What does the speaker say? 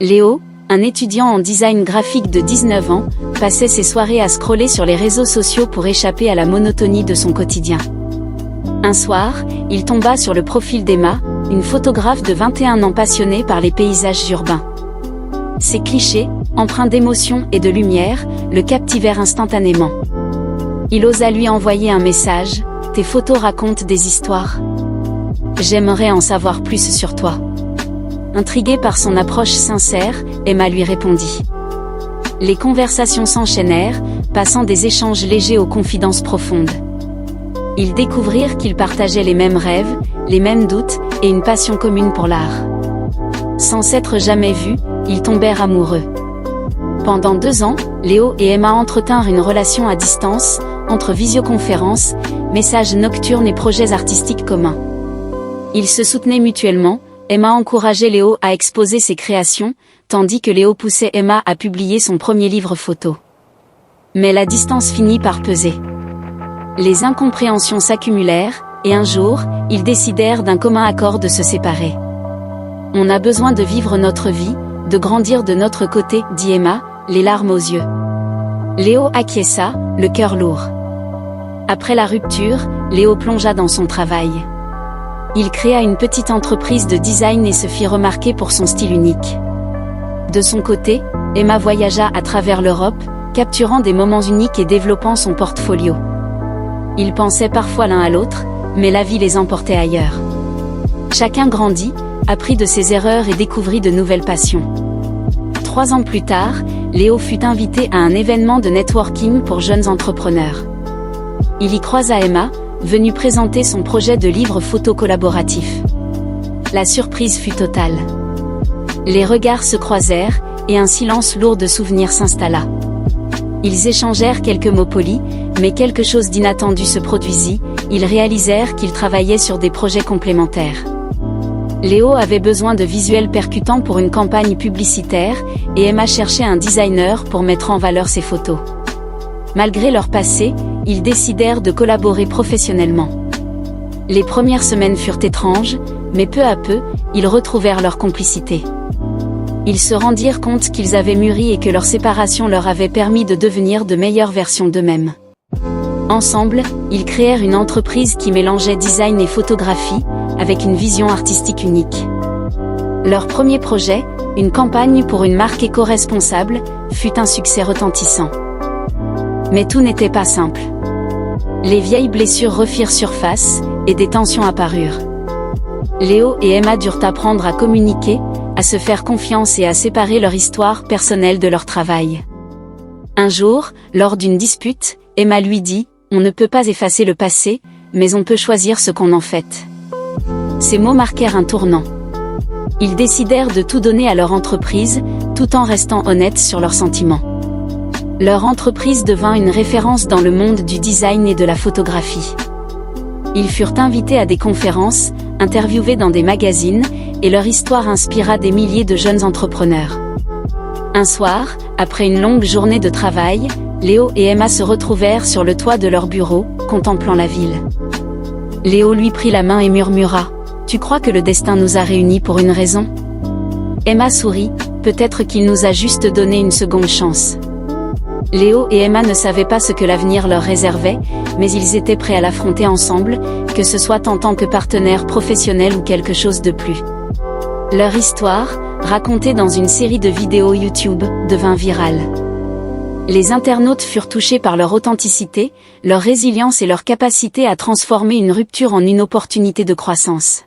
Léo, un étudiant en design graphique de 19 ans, passait ses soirées à scroller sur les réseaux sociaux pour échapper à la monotonie de son quotidien. Un soir, il tomba sur le profil d'Emma, une photographe de 21 ans passionnée par les paysages urbains. Ses clichés, empreints d'émotion et de lumière, le captivèrent instantanément. Il osa lui envoyer un message: « Tes photos racontent des histoires. J'aimerais en savoir plus sur toi. » Intriguée par son approche sincère, Emma lui répondit. Les conversations s'enchaînèrent, passant des échanges légers aux confidences profondes. Ils découvrirent qu'ils partageaient les mêmes rêves, les mêmes doutes, et une passion commune pour l'art. Sans s'être jamais vus, ils tombèrent amoureux. Pendant 2 ans, Léo et Emma entretinrent une relation à distance, entre visioconférences, messages nocturnes et projets artistiques communs. Ils se soutenaient mutuellement. Emma encourageait Léo à exposer ses créations, tandis que Léo poussait Emma à publier son premier livre photo. Mais la distance finit par peser. Les incompréhensions s'accumulèrent, et un jour, ils décidèrent d'un commun accord de se séparer. « On a besoin de vivre notre vie, de grandir de notre côté, » dit Emma, les larmes aux yeux. Léo acquiesça, le cœur lourd. Après la rupture, Léo plongea dans son travail. Il créa une petite entreprise de design et se fit remarquer pour son style unique. De son côté, Emma voyagea à travers l'Europe, capturant des moments uniques et développant son portfolio. Ils pensaient parfois l'un à l'autre, mais la vie les emportait ailleurs. Chacun grandit, apprit de ses erreurs et découvrit de nouvelles passions. 3 ans plus tard, Léo fut invité à un événement de networking pour jeunes entrepreneurs. Il y croisa Emma, venue présenter son projet de livre photo collaboratif. La surprise fut totale. Les regards se croisèrent, et un silence lourd de souvenirs s'installa. Ils échangèrent quelques mots polis, mais quelque chose d'inattendu se produisit, ils réalisèrent qu'ils travaillaient sur des projets complémentaires. Léo avait besoin de visuels percutants pour une campagne publicitaire, et Emma cherchait un designer pour mettre en valeur ses photos. Malgré leur passé, ils décidèrent de collaborer professionnellement. Les premières semaines furent étranges, mais peu à peu, ils retrouvèrent leur complicité. Ils se rendirent compte qu'ils avaient mûri et que leur séparation leur avait permis de devenir de meilleures versions d'eux-mêmes. Ensemble, ils créèrent une entreprise qui mélangeait design et photographie, avec une vision artistique unique. Leur premier projet, une campagne pour une marque éco-responsable, fut un succès retentissant. Mais tout n'était pas simple. Les vieilles blessures refirent surface, et des tensions apparurent. Léo et Emma durent apprendre à communiquer, à se faire confiance et à séparer leur histoire personnelle de leur travail. Un jour, lors d'une dispute, Emma lui dit « On ne peut pas effacer le passé, mais on peut choisir ce qu'on en fait. » Ces mots marquèrent un tournant. Ils décidèrent de tout donner à leur entreprise, tout en restant honnêtes sur leurs sentiments. Leur entreprise devint une référence dans le monde du design et de la photographie. Ils furent invités à des conférences, interviewés dans des magazines, et leur histoire inspira des milliers de jeunes entrepreneurs. Un soir, après une longue journée de travail, Léo et Emma se retrouvèrent sur le toit de leur bureau, contemplant la ville. Léo lui prit la main et murmura « Tu crois que le destin nous a réunis pour une raison ?» Emma sourit « Peut-être qu'il nous a juste donné une seconde chance. » Léo et Emma ne savaient pas ce que l'avenir leur réservait, mais ils étaient prêts à l'affronter ensemble, que ce soit en tant que partenaires professionnels ou quelque chose de plus. Leur histoire, racontée dans une série de vidéos YouTube, devint virale. Les internautes furent touchés par leur authenticité, leur résilience et leur capacité à transformer une rupture en une opportunité de croissance.